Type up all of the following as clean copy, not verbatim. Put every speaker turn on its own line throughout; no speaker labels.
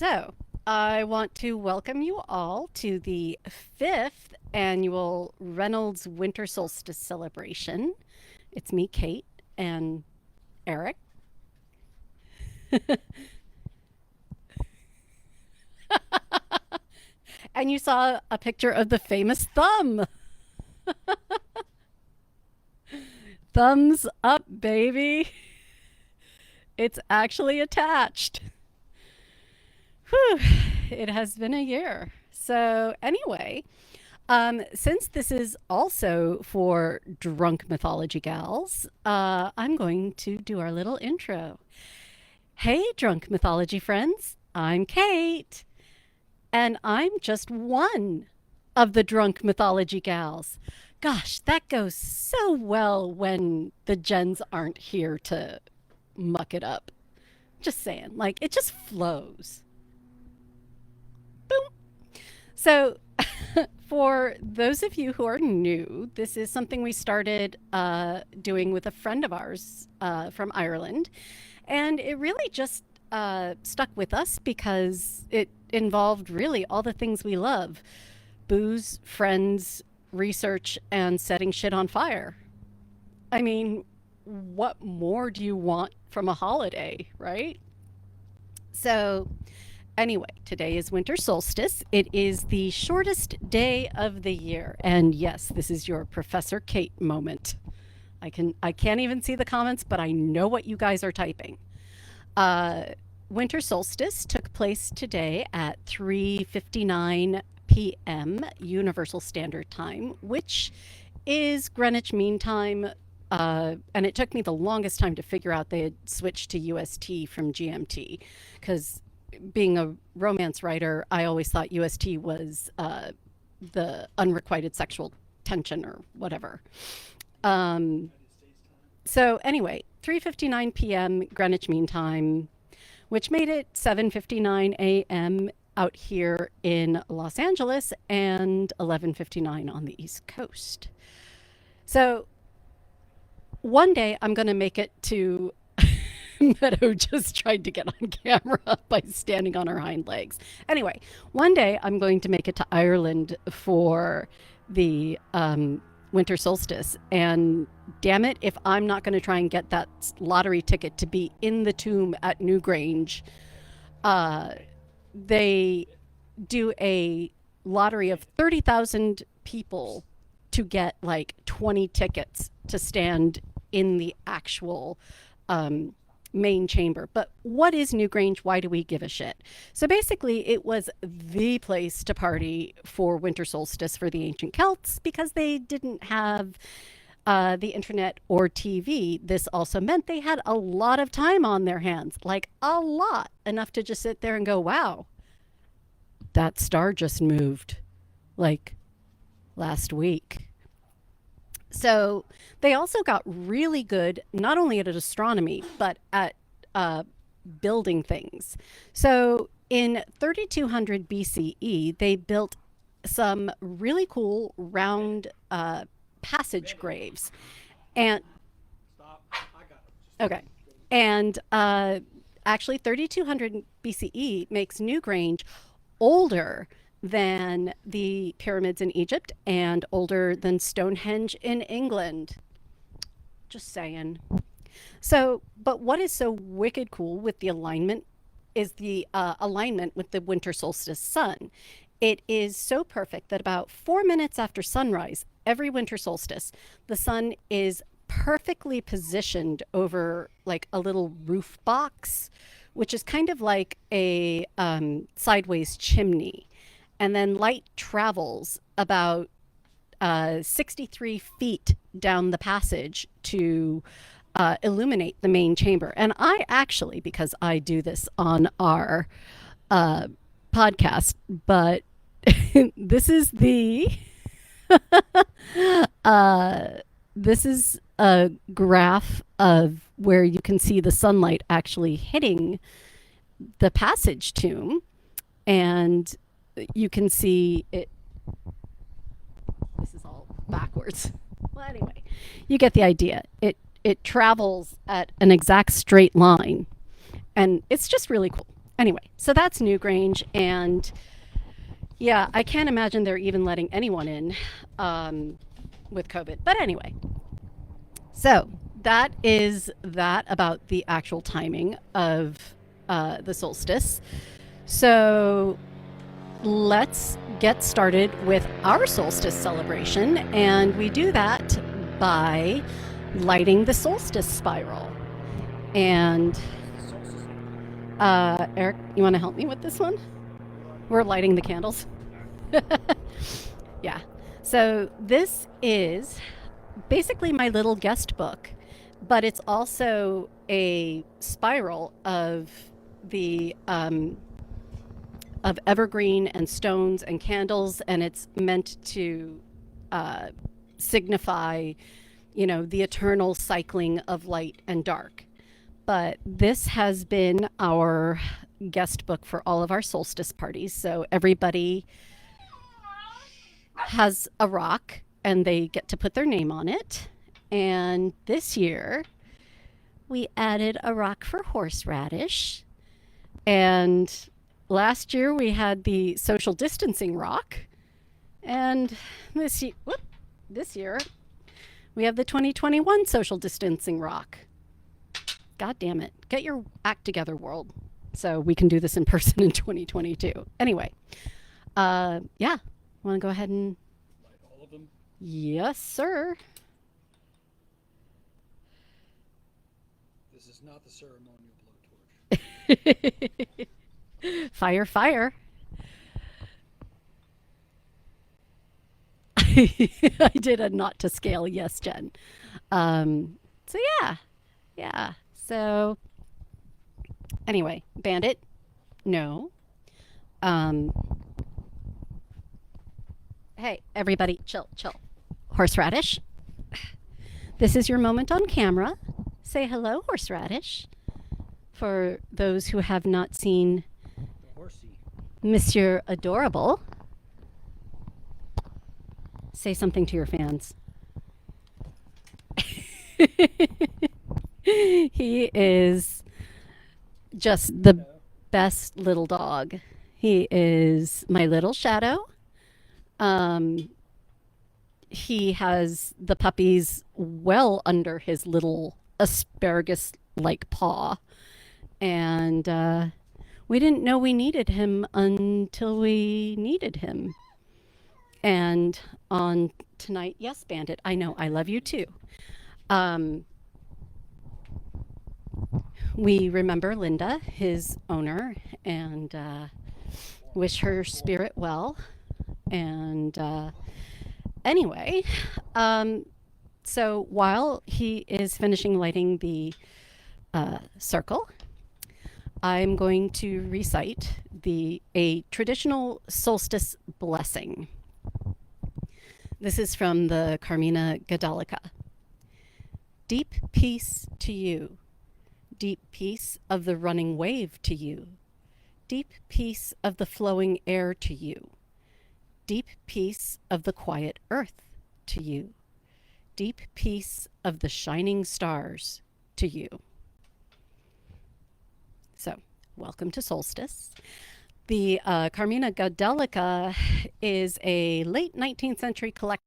So, I want to welcome you all to the fifth annual Reynolds Winter Solstice celebration. It's me, Cait, and Eric. And you saw a picture of the famous thumb. Thumbs up, baby. It's actually attached. Whew, it has been a year. So, anyway, since this is also for Drunk Mythology Gals, I'm going to do our little intro. Hey, Drunk Mythology friends, I'm Cait, and I'm just one of the Drunk Mythology Gals. Gosh, that goes so well when the gens aren't here to muck it up. Just saying, like, it just flows. Boom. So, for those of you who are new, this is something we started doing with a friend of ours from Ireland. And it really just stuck with us because it involved really all the things we love: booze, friends, research, and setting shit on fire. I mean, what more do you want from a holiday, right? So, anyway, today is winter solstice. It is the shortest day of the year. And yes, this is your Professor Cait moment. I can't even see the comments, but I know what you guys are typing. Uh, Winter solstice took place today at 3:59 p.m. Universal Standard Time, which is Greenwich Mean Time. And it took me the longest time to figure out they had switched to UST from GMT, because being a romance writer, I always thought UST was the unrequited sexual tension or whatever. Um, so anyway, 3:59 p.m. Greenwich Mean Time, which made it 7:59 a.m. out here in Los Angeles and 11:59 on the East Coast. So one day I'm going to make it to Meadow just tried to get on camera by standing on her hind legs. Anyway, one day I'm going to make it to Ireland for the winter solstice. And damn it, if I'm not going to try and get that lottery ticket to be in the tomb at Newgrange, uh, they do a lottery of 30,000 people to get like 20 tickets to stand in the actual um, main chamber. But what is Newgrange? Why do we give a shit? So basically, it was the place to party for winter solstice for the ancient Celts because they didn't have the internet or TV. This also meant they had a lot of time on their hands, like a lot, enough to just sit there and go, wow, that star just moved like last week. So they also got really good, not only at astronomy, but at uh, building things. So in 3200 BCE, they built some really cool round passage graves. And okay. And actually, 3200 BCE makes Newgrange older than the pyramids in Egypt and older than Stonehenge in England. Just saying. So, but what is so wicked cool with the alignment is the alignment with the winter solstice sun. It is so perfect that about 4 minutes after sunrise, every winter solstice, the sun is perfectly positioned over like a little roof box, which is kind of like a sideways chimney. And then light travels about 63 feet down the passage to illuminate the main chamber. And I actually, because I do this on our uh, podcast, but this is the uh, this is a graph of where you can see the sunlight actually hitting the passage tomb, and you can see it. This is all backwards. Well, anyway, you get the idea. It travels at an exact straight line, and it's just really cool. Anyway, so that's Newgrange, and yeah, I can't imagine they're even letting anyone in with COVID. But anyway, so that is that about the actual timing of the solstice. So let's get started with our solstice celebration, and we do that by lighting the solstice spiral. And Eric, you want to help me with this one? We're lighting the candles. Yeah. So this is basically my little guest book, but it's also a spiral of the of evergreen and stones and candles, and it's meant to signify, the eternal cycling of light and dark. But this has been our guest book for all of our solstice parties. So everybody has a rock and they get to put their name on it. And this year we added a rock for horseradish. And last year we had the social distancing rock. And this year we have the 2021 social distancing rock. God damn it. Get your act together, world. So we can do this in person in 2022. Anyway, yeah. Want to go ahead and light all of them? Yes, sir.
This is not the ceremonial blowtorch.
Fire, fire. I did a not to scale, yes, Jen. So yeah. So anyway, Bandit, no. Hey, everybody, chill. Horseradish, this is your moment on camera. Say hello, Horseradish. For those who have not seen Monsieur Adorable, say something to your fans. He is just the best little dog. He is my little shadow. He has the puppies well under his little asparagus-like paw. And we didn't know we needed him until we needed him. And on tonight, yes, Bandit, I know, I love you too. We remember Linda, his owner, and wish her spirit well. And anyway, so while he is finishing lighting the circle, I'm going to recite a traditional solstice blessing. This is from the Carmina Gadalica. Deep peace to you. Deep peace of the running wave to you. Deep peace of the flowing air to you. Deep peace of the quiet earth to you. Deep peace of the shining stars to you. So, welcome to Solstice. The Carmina Gadalica is a late 19th century collection.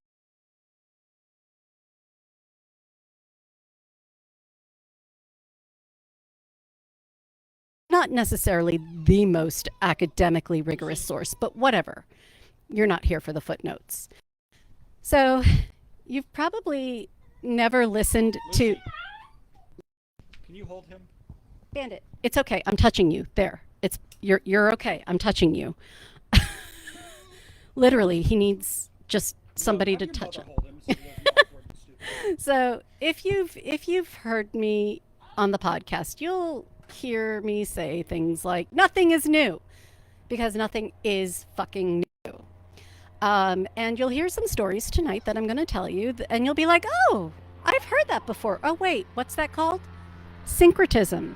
Not necessarily the most academically rigorous source, but whatever. You're not here for the footnotes. So, you've probably never listened to...
Can you hold him?
Bandit, it's okay. I'm touching you. There. You're okay. I'm touching you. Literally, he needs just somebody to touch him. So if you've heard me on the podcast, you'll hear me say things like nothing is new, because nothing is fucking new. And you'll hear some stories tonight that I'm going to tell you, and you'll be like, oh, I've heard that before. Oh wait, what's that called? Syncretism.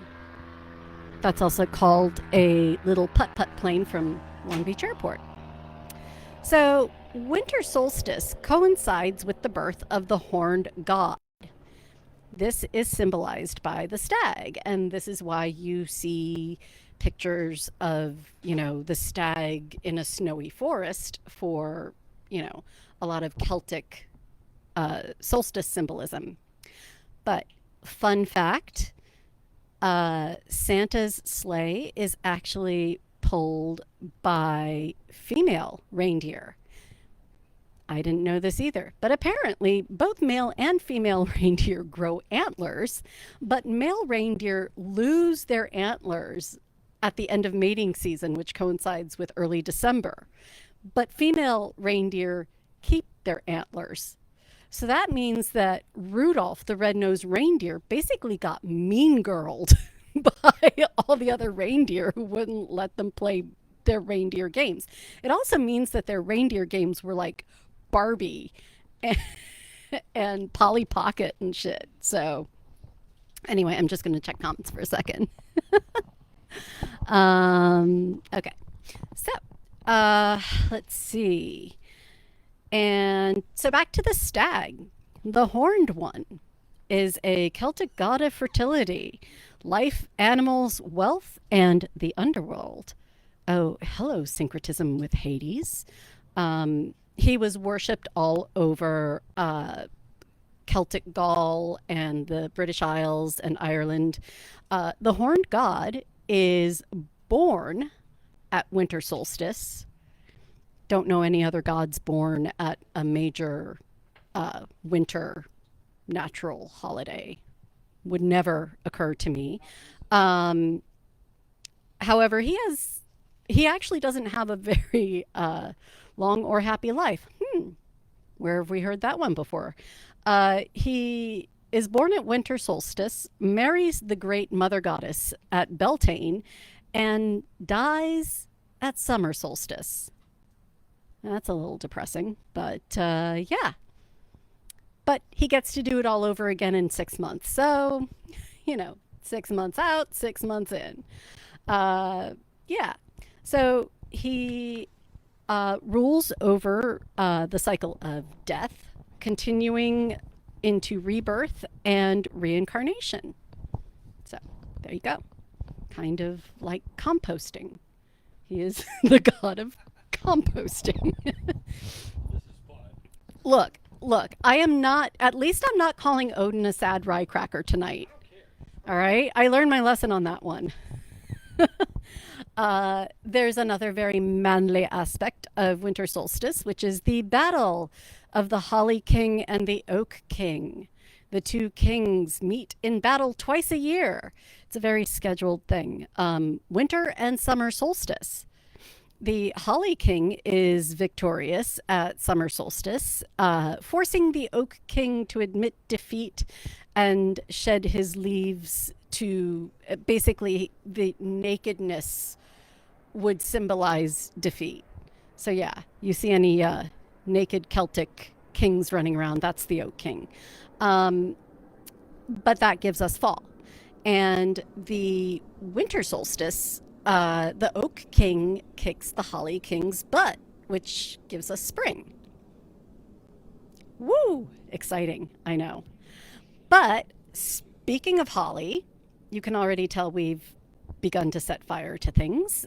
That's also called a little putt-putt plane from Long Beach Airport. So, winter solstice coincides with the birth of the horned god. This is symbolized by the stag, and this is why you see pictures of, the stag in a snowy forest for, a lot of Celtic solstice symbolism. But fun fact, Santa's sleigh is actually pulled by female reindeer. I didn't know this either, but apparently both male and female reindeer grow antlers, but male reindeer lose their antlers at the end of mating season, which coincides with early December. But female reindeer keep their antlers. So that means that Rudolph the red-nosed reindeer basically got mean girled by all the other reindeer who wouldn't let them play their reindeer games. It also means that their reindeer games were like Barbie and, and Polly Pocket and shit. So anyway, I'm just going to check comments for a second. Okay. So, let's see. And so back to the stag. The horned one is a Celtic god of fertility, life, animals, wealth, and the underworld. Oh, hello, syncretism with Hades. He was worshipped all over Celtic Gaul and the British Isles and Ireland. The horned god is born at winter solstice. Don't know any other gods born at a major winter natural holiday. Would never occur to me. However, he actually doesn't have a very long or happy life. Where have we heard that one before? He is born at winter solstice, marries the great mother goddess at Beltane, and dies at summer solstice. That's a little depressing, but yeah. But he gets to do it all over again in 6 months. So, 6 months out, 6 months in. Yeah. So he rules over the cycle of death, continuing into rebirth and reincarnation. So there you go. Kind of like composting. He is the god of composting.
This is fun.
Look, I am not, at least I'm not calling Odin a sad rye cracker tonight. All right? I learned my lesson on that one. There's another very manly aspect of winter solstice, which is the battle of the Holly King and the Oak King. The two kings meet in battle twice a year. It's a very scheduled thing. Winter and summer solstice. The Holly King is victorious at summer solstice, forcing the Oak King to admit defeat and shed his leaves to basically the nakedness would symbolize defeat. So yeah, you see any naked Celtic kings running around, that's the Oak King. But that gives us fall. And the winter solstice, the Oak King kicks the Holly King's butt, which gives us spring. Woo! Exciting, I know. But speaking of holly, you can already tell we've begun to set fire to things.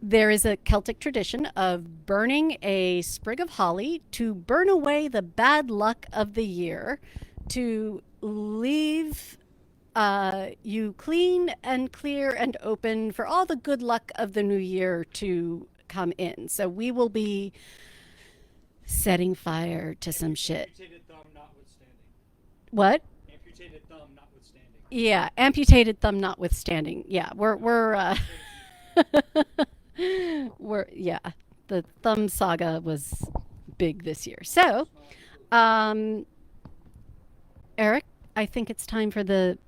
There is a Celtic tradition of burning a sprig of holly to burn away the bad luck of the year, to leave you clean and clear and open for all the good luck of the new year to come in. So we will be setting fire to some shit.
Amputated thumb notwithstanding.
What?
Amputated thumb notwithstanding.
Yeah, amputated thumb notwithstanding. Yeah, we're we're yeah. The thumb saga was big this year. So, Eric, I think it's time for the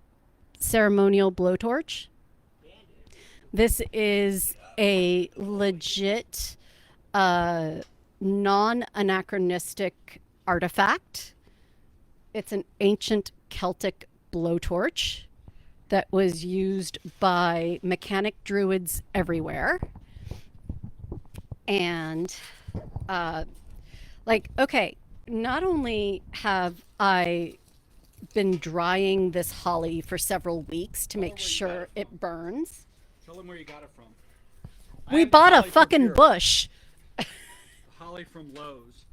ceremonial blowtorch. This is a legit non-anachronistic artifact. It's an ancient Celtic blowtorch that was used by mechanic druids everywhere. And okay, not only have I been drying this holly for several weeks to
Tell her
make
where you got
sure
it
it
from.
burns.
Tell them where you got it from.
We
have the
bought a
holly from
fucking
here.
bush.
Holly from Lowe's.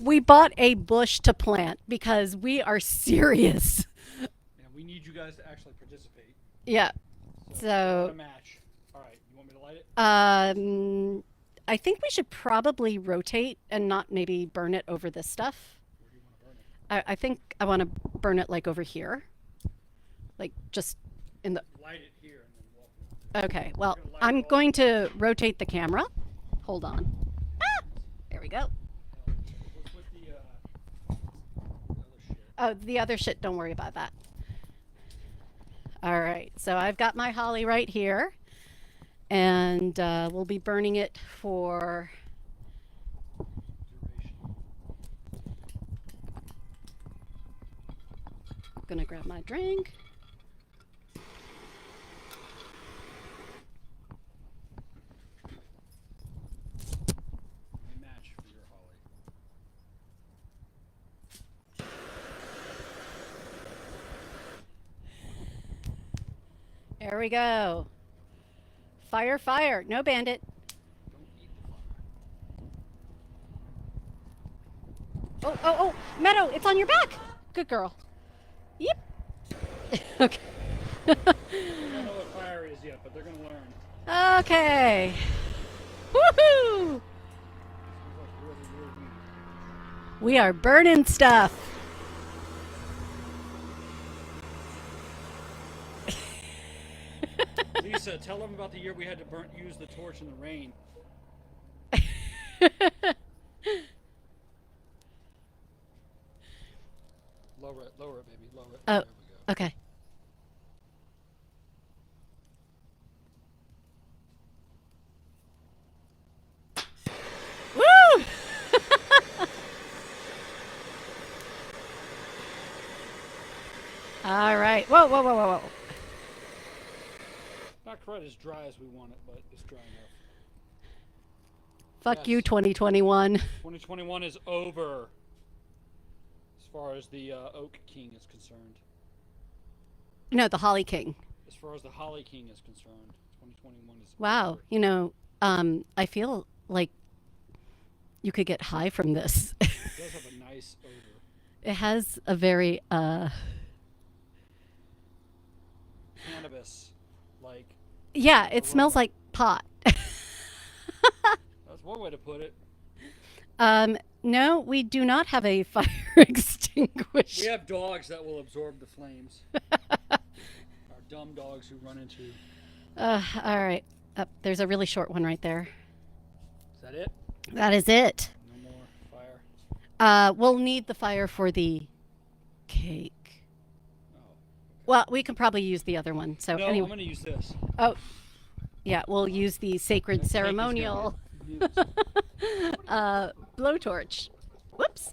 We bought a bush to plant because we are serious.
And we need you guys to actually participate.
Yeah.
We're
So,
gonna match. All right, you want me to light it?
I think we should probably rotate and not maybe burn it over this stuff.
Where do you want to burn it?
I think I want to burn it like over here. Like just in the.
Light it here and then walk.
Okay, well,
We're gonna light
I'm
it all.
going to rotate the camera. Hold on. Ah! There we go.
What's with the other shit?
Oh, the other shit, don't worry about that. All right, so I've got my holly right here, and we'll be burning it for.
Duration.
I'm gonna grab my drink.
May match for your holly.
There we go. Fire, fire. No bandit.
Don't eat the fire.
Oh, Meadow, it's on your back. Good girl. Yep. Okay.
They don't know what fire is yet, but they're gonna learn.
Okay. Woohoo!
Seems like really weird.
We are burning stuff.
Lisa, tell them about the year we had to use the torch in the rain. Lower it, baby, lower it.
Oh,
There we go.
okay. Woo! All right. Whoa, whoa, whoa, whoa, whoa.
Not quite as dry as we want it, but it's dry enough.
Fuck you,
Yes.
2021.
2021 is over. As far as the Oak King is concerned.
No, the Holly King.
As far as the Holly King is concerned, 2021 is
Wow.
over.
You know, I feel like you could get high from this.
It does have a nice odor.
It has a very,
Cannabis. Like,
yeah, it smells like pot.
that's one way to put it.
No, we do not have a fire extinguisher.
We have dogs that will absorb the flames. Our dumb dogs who run into.
All right. There's a really short one right there.
Is that it?
That is it.
No more fire.
We'll need the fire for the cake.
Oh.
Well, we can probably use the other one. So
No,
anyway.
I'm gonna use this.
Oh, yeah, we'll use the sacred
That cake is
ceremonial blowtorch. Whoops.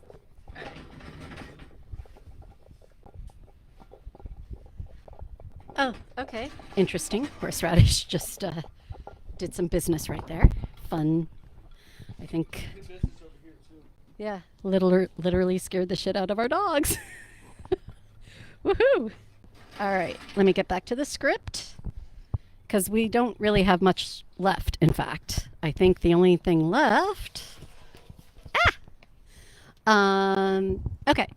Oh, okay. Interesting. Horseradish just did some business right there. Fun. I think.
Good business over here too.
Yeah, literally scared the shit out of our dogs. Woohoo! All right, let me get back to the script because we don't really have much left. In fact, I think the only thing left. Okay.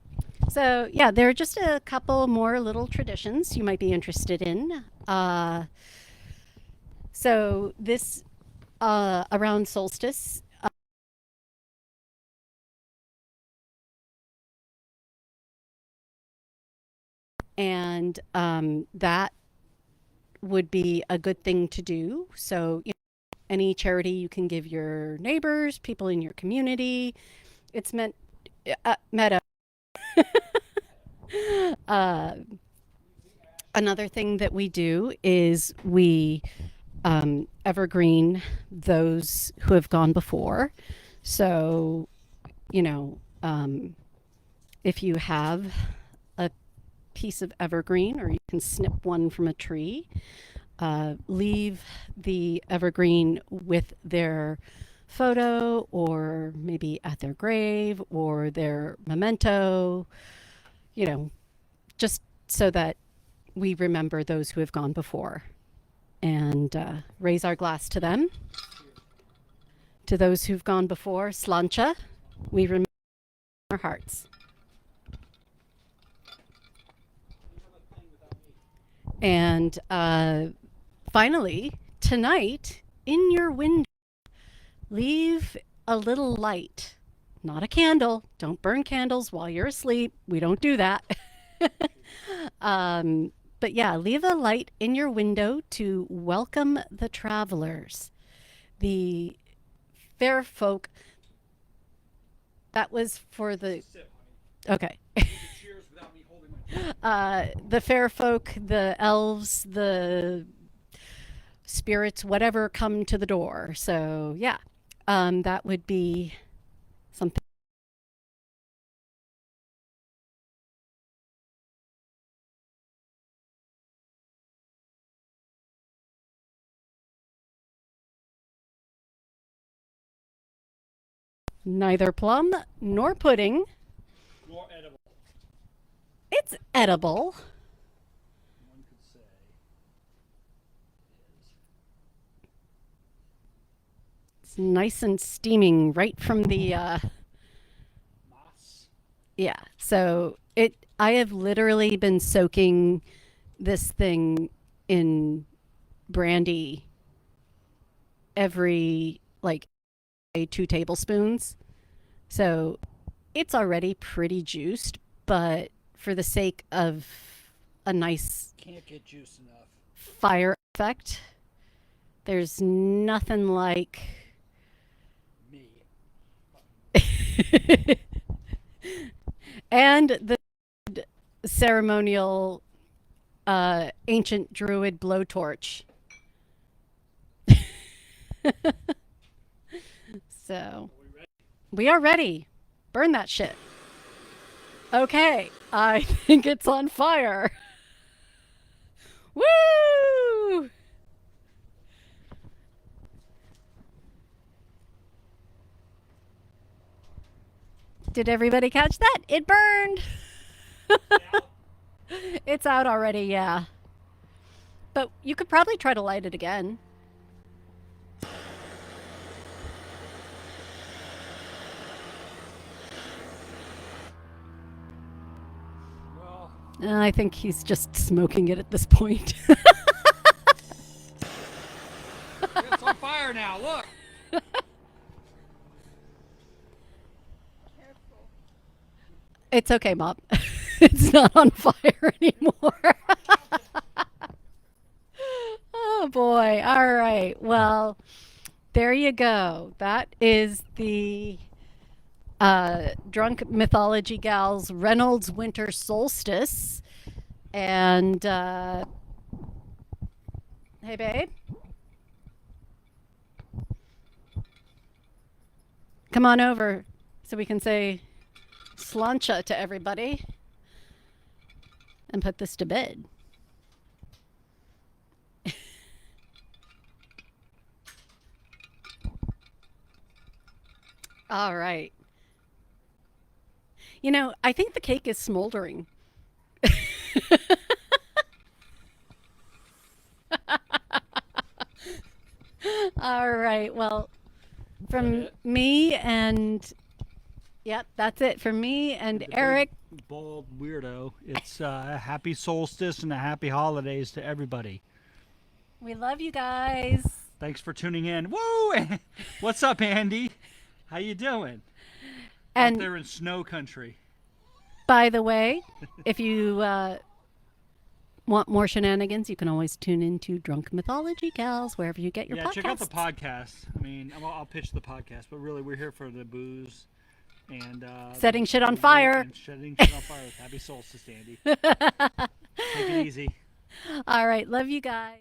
So yeah, there are just a couple more little traditions you might be interested in. So this around solstice. And that would be a good thing to do. So, you know, any charity you can give your neighbors, people in your community. It's meant, Meadow. Another thing that we do is we evergreen those who have gone before. So, you know, if you have a piece of evergreen, or you can snip one from a tree, leave the evergreen with their photo, or maybe at their grave, or their memento, you know, just so that we remember those who have gone before and raise our glass to them. To those who've gone before, slancha, we remember our hearts. And finally, tonight, in your window, leave a little light. Not a candle. Don't burn candles while you're asleep. We don't do that. But yeah, leave a light in your window to welcome the travelers, the fair folk. That was for the. Okay.
Cheers without me holding my.
The fair folk, the elves, the spirits, whatever come to the door. So yeah, that would be something. Neither plum nor pudding.
More edible.
It's edible.
One could say.
It's nice and steaming right from the
Moss.
yeah. So I have literally been soaking this thing in brandy every like 2 tablespoons. So it's already pretty juiced, but for the sake of a nice
Can't get juice enough.
fire effect, there's nothing like
Me.
and the ceremonial ancient druid blowtorch. So we are ready. Burn that shit. Okay, I think it's on fire. Woo! Did everybody catch that? It burned. It's out already, yeah. But you could probably try to light it again.
Well,
I think he's just smoking it at this point.
it's on fire now. Look.
It's okay, Mom. It's not on fire anymore. Oh boy. All right. Well, there you go. That is the Drunk Mythology Gals Reynolds Winter Solstice. And hey, babe. Come on over so we can say slancha to everybody and put this to bed. All right. You know, I think the cake is smoldering. All right. Well, from me and yep, that's it from me and Eric.
Bald weirdo. It's a happy solstice and a happy holidays to everybody.
We love you guys.
Thanks for tuning in. Woo! What's up, Andy? How you doing?
And
out there in snow country.
by the way, if you want more shenanigans, you can always tune into Drunk Mythology Gals wherever you get your podcasts.
Check out the podcast. I mean, I'll pitch the podcast, but really, we're here for the booze and
Setting shit on fire.
And setting shit on fire. Happy solstice, Andy. Take it easy.
All right, love you guys.